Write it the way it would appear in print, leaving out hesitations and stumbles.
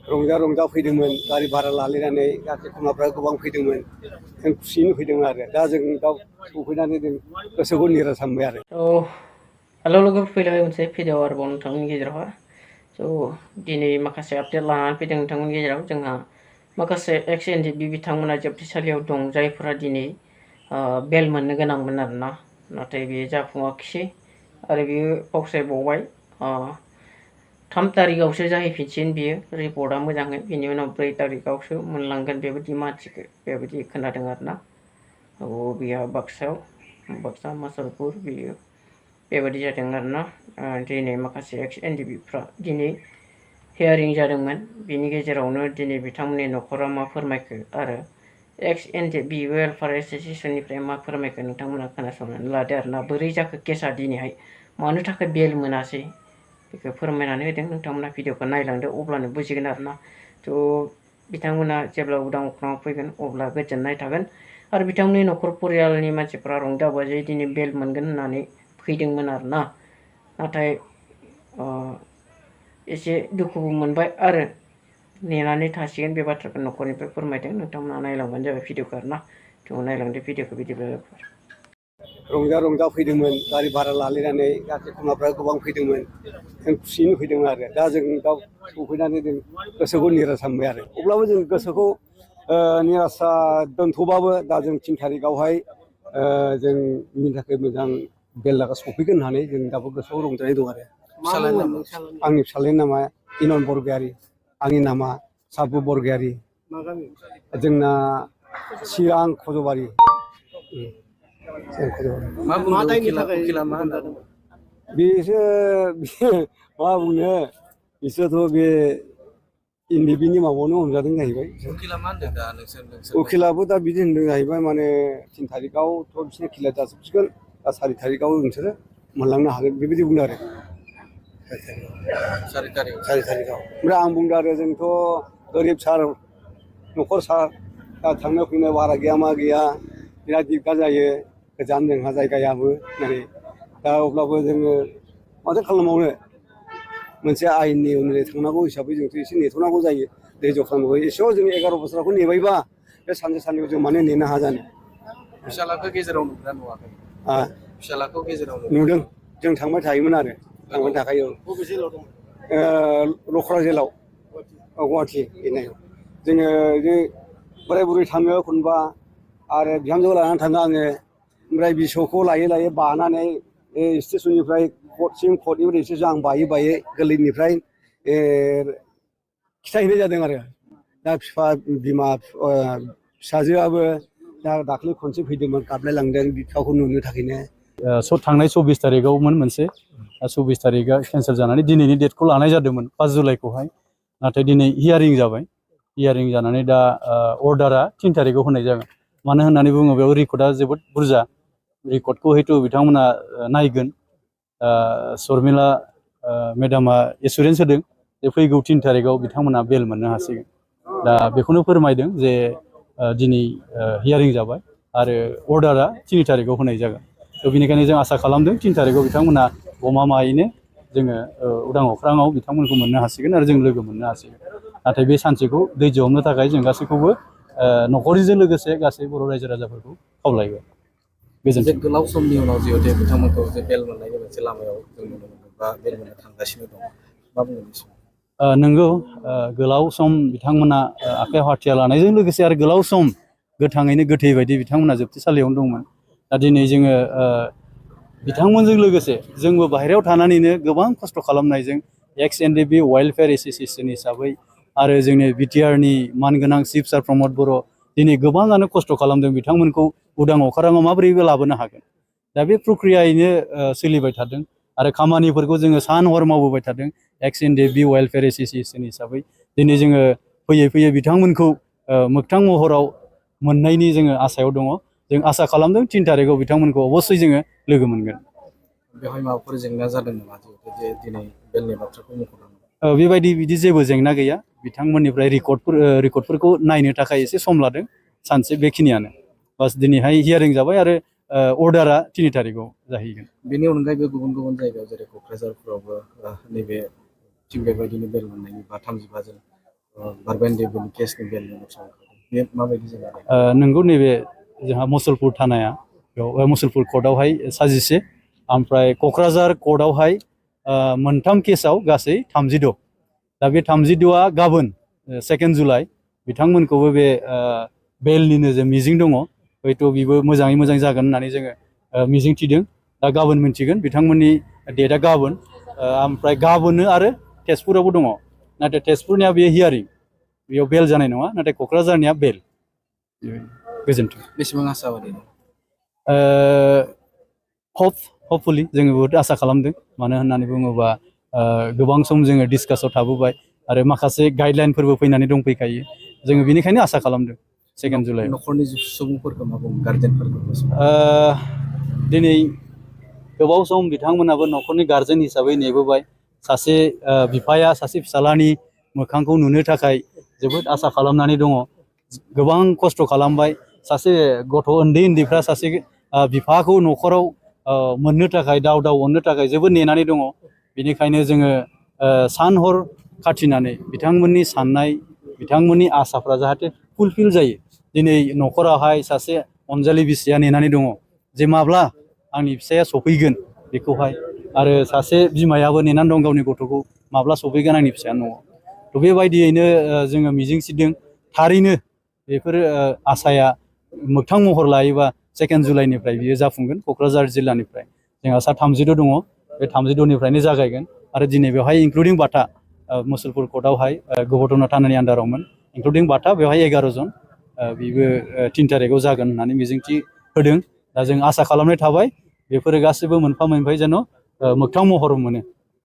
रंजा रंजा फैदोंमोन गारि भारा लालायनानै गारि खुरमाफ्रा गोबां फैदोंमोन जों खुसियैनो फैदोंमोन आरो दा जों दा सफैनानै जों गोसोखौ निरास मोनबाय आरो हेल' लोगो फैलायबाय मोनसे भिडिअ आरोबाव नोंथांमोननि गेजेरावहाय दिनै माखासे आपडेट लानानै फैदों नोंथांमोननि गेजेराव जोंहा माखासे एक्स एनडिएफबि बिथांमोना जोबथेसालियाव दं जायफोरा दिनै बेल मोननो गोनांमोन आरोना नाथाय बेयो जाफुङाखिसै आरो बेयो फावसायबावबाय 3 तारिखआवसो जाहैफिनसिगोन बियो रिपर्टआ मोजाङै बिनि उनाव 4 तारिखआवसो मोनलांगोन बेबायदि मानसिखौ बेबायदि खोनादों आरोना बेयो बाक्सा मासलपुर बियो बेबायदि जादों आरोना दिनै माखासे एक्स एनडिएफबिफ्रा दिनै हियारिं जादोंमोन बिनि गेजेरावनो दिनै बिथांमोननि न'खरा मा फोरमायखो आरो एक्स एनडिएफबि वेलफेयार एस'सिएशननिफ्राय मा फोरमायखो नोंथांमोना खोनासंनानै लादो आरोना बोरै जाखो केसा दिनैहाय मानो थाखाय बेल मोनासै बेखौ फोरमायनानै होदों नोंथांमोना भिडिअखौ नायलांदो अब्लानो बुजिगोन आरोना बिथांमोना जेब्ला उदां अख्राङाव फैगोन अब्ला गोजोननाय थागोन आरो बिथांमोननि न'खर परियालनि मानसिफ्रा रंजा बाजायै दिनै बेल मोनगोन होननानै फैदोंमोन आरोना नाथाय एसे दुखुबो मोनबाय आरो नेनानै थासिगोन बे बाथ्राखौ न'खरनिफ्राय फोरमायदों नोंथांमोना नायलांबानो जाबाय भिडिअखौ आरोना नायलांदो भिडिअखौ बिदिब्ला रंजा रंजा फैदोंमोन गारि भारा लालायनानै गारि खुरमाफ्रा गोबां फैदोंमोन जों खुसियैनो फैदोंमोन आरो दा जों दा सफैनानै जों गोसोखौ निरास मोनबाय आरो अब्लाबो जों गोसोखौ निरासा दोनथ'बाबो दा जों 3 तारिखआवहाय जोंनि थाखाय मोजां बेललागा सफैगोन होननानै जों दाबो गोसोआव रंजानाय दं आरो आंनि फिसाज्लानि नामा इनन बरगयारी आंनि नामा साबु बरगयारी जोंना चिरां खज'बारि बेसो मा बुंनो बिसोरथ' बे एनडिएफबिनि माबायावनो हमजादों जाहैबाय उकिलाबो दा बिदि होनदों जाहैबाय माने 3 तारिखआवथ' बिसोरनि खेला जाजोबसिगोन दा 4 तारिखआव नोंसोरो मोनलांनो हागोन बेबायदि बुंदों आरो 4 तारिखआव ओमफ्राय आं बुंदों आरो जोंथ' गोरिब सार न'खर सार दा थांनो फैनो भारा गैया मा गैया बिराद दिगदार जायो गोजान जोंहा जायगायाबो होननानै दा अब्लाबो जोङो माथो खालामबावनो मोनसे आयेननि उनाव थांनांगौ हिसाबै जोंथ' एसे नेथ'नांगौ जायो धैर्य खालामनांगौ एसेयाव जों 11 बोसोरखौ नेबायबा बे सानसे साननैयाव जों मानो नेनो हाजानो फिसालाखौ गेजेराव नुदोंना नुवाखै फिसालाखौ गेजेराव नुदों जों थांबाय थायोमोन आरो थांबाय थाखायो बबे जेलाव दं लख्रा जेलाव गुवाहाटि बेनायाव जोङो बोराय बुरै थाङो एखनबा आरो बिहामजो लानानै थाङो आङो ओमफ्राय बिसौखौ लायै लायै बानानै स्टेसननिफ्राय कर्टसिम कर्टनिफ्राय स्टेसन आं बायै बायै गोरलैनिफ्राय खिथाहैनाय जादों आरो दा बिमा फिसाजोआबो दा दाख्लै खनसे फैदोंमोन गाबलायलांदों बिफाखौ नुनो थाखायनो थांनाय 24 तारिखआवमोन मोनसे 24 तारिखआ केन्सेल जानानै दिनैनि डेटखौ लानाय जादोंमोन 5 जुलाइखौहाय नाथाय दिनै हियारिं जाबाय हियारिं जानानै दा अर्डारा 3 तारिखआव होनाय जागोन मानो होननानै बुङो बेयाव रेकर्डआ जोबोद बुरजा रेकर्डखौ हयथ' बिथांमोना नायगोन शर्मिला मेडामा एसुरेन्स होदों जे फैगौ 3 तारिखआव बिथांमोना बेल मोननो हासिगोन दा बेखौनो फोरमायदों जे दिनै हियारिं जाबाय आरो अर्डारा 3 तारिखआव होनाय जागोन थ' बेनिखायनो जों आसा खालामदों 3 तारिखआव बिथांमोना गमामायैनो जोङो उदां अख्राङाव बिथांमोनखौ मोननो हासिगोन आरो जों लोगो मोननो हासिगोन नाथाय बे सानसेखौ धैर्य हमनो थाखाय जों गासैखौबो न'खरनिजों लोगोसे गासै बर' रायजो राजाफोरखौ खावलायबाय गोजोन्थों गोलाव समनि उनाव जिहेतु बिथांमोनखौ जे बेल मोननायनि मोनसे लामायाव जों नुनो मोनदों बा बेल मोननो थांगासिनो दं मा बुंनो नंगौ गोलाव सम बिथांमोना आखाइयाव हाथियार लानायजों लोगोसे आरो गोलाव सम गोथाङैनो गोथै बायदि बिथांमोना जोबथेसालियावनो दंमोन दा दिनै जोङो बिथांमोनजों लोगोसे जोंबो बाहेरायाव थानानैनो गोबां खस्थ' खालामनायजों एक्स एनडिएफबि वेलफेयार एस'सिएशन हिसाबै आरो जोंनि बिटिआरनि मानगोनां चिफ सार प्रमद बर' दिनै गोबाङानो खस्थ' खालामदों बिथांमोनखौ उदां अख्राङाव माबोरैबो लाबोनो हागोन दा बे प्रक्रियायैनो सोलिबाय थादों आरो खामानिफोरखौ जोङो सान हर मावबोबाय थादों एक्स एनडिएफबि वेलफेयार एस'सिएशन हिसाबै दिनै जोङो फैयै फैयै बिथांमोनखौ मोगथां महराव मोननायनि जोङो आसायाव दङ जों आसा खालामदों 3 तारिखआव बिथांमोनखौ अबस्से जोङो लोगो मोनगोन बेवहाय माबाफोर जेंना जादों नामा जे दिनै बेलनि बाथ्राखौ मख'दों बेबायदि बिदि जेबो जेंना गैया बिथांमोननिफ्राय रेकर्डफोरखौ नायनो थाखाय एसे सम लादों सानसे बेखिनियानो बास दिनैहाय हियारिं जाबाय आरो अर्डारा 3 तारिखआव जाहैगोन बेनि अनगायैबो गुबुन गुबुन जायगायाव जेरै क'क्राझारफोरावबो नैबे थिग बेबायदिनो बेल मोननायनि बा 35 जोन बारबेन्डे बेनि केसनि बेलनि बाथ्रा बे माबायदि जागोन? नोंगौ नैबे जोंहा मुसलपुर थानाया बेयाव मुसलपुर कर्टआवहाय साजिसे ओमफ्राय क'क्राझार कर्टआवहाय मोनथाम केसाव गासै 36 दा बे 36आ गाबोन 2 जुलाइ बिथांमोनखौबो बे बेलनिनो जे मिजिं दङ हयथ' बेबो मोजाङै मोजां जागोन होननानै जोङो मिजिं थिदों दा गाबोन मोनथिगोन बिथांमोननि डेटआ गाबोन ओमफ्राय गाबोननो आरो तेजपुरावबो दङ नाथाय तेजपुरनिया बेयो हियारिं बेयाव बेल जानाय नङा नाथाय क'क्राझारनिया बेल गोजोन्थों बेसेबां आसाबादि दं? हपफुलि जोङो बहुद आसा खालामदों मानो होननानै बुङोबा गोबां सम जोङो डिसकासआव थाबोबाय आरो माखासे गाइडलाइनफोरबो फैनानै दंफैखायो जोङो बेनिखायनो आसा खालामदों 2 जुलाइआव न'खरनि सुबुंफोरखौ मा बुङो गार्जेनफोरखौ? दिनै गोबाव सम बिथांमोनाबो न'खरनि गार्जेन हिसाबै नेबोबाय सासे बिफाया सासे फिसालानि मोखांखौ नुनो थाखाय जोबोद आसा खालामनानै दङ गोबां खस्थ' खालामबाय सासे गथ' उन्दैफ्रा सासे बिफाखौ न'खराव मोननो थाखाय दाव अननो थाखाय जोबोद नेनानै दङ बेनिखायनो जोङो सान हर खाथिनानै बिथांमोननि साननाय बिथांमोननि आसाफ्रा जाहाथे फुलफिल जायो दिनै न'खरावहाय सासे अनजालि बिसिया नेनानै दङ जे माब्ला आंनि फिसाया सफैगोन बेखौहाय आरो सासे बिमायाबो नेनानै दं गावनि गथ'खौ माब्ला सफैगोन आंनि फिसाया न'आव थ' बेबायदियैनो जोङो मिजिंथिदों थारैनो बेफोर आसाया मोगथां महर लायोबा 2 जुलाइनिफ्राय बियो जाफुंगोन क'क्राझार जिल्लानिफ्राय जोंहा सा 36 दङ बे 36निफ्रायनो जागायगोन आरो दिनै बेवहाय इनक्लुडिं बाटा मुसलपुर कर्टआवहाय गबर्धना थानानि आन्दारावमोन इनक्लुडिं बाटा बेवहाय 11 जन बेबो 3 तारिखआव जागोन होननानै मिजिंथि होदों दा जों आसा खालामनाय थाबाय बेफोरो गासैबो मोनफा मोनफायै जेन' मोगथां महर मोनो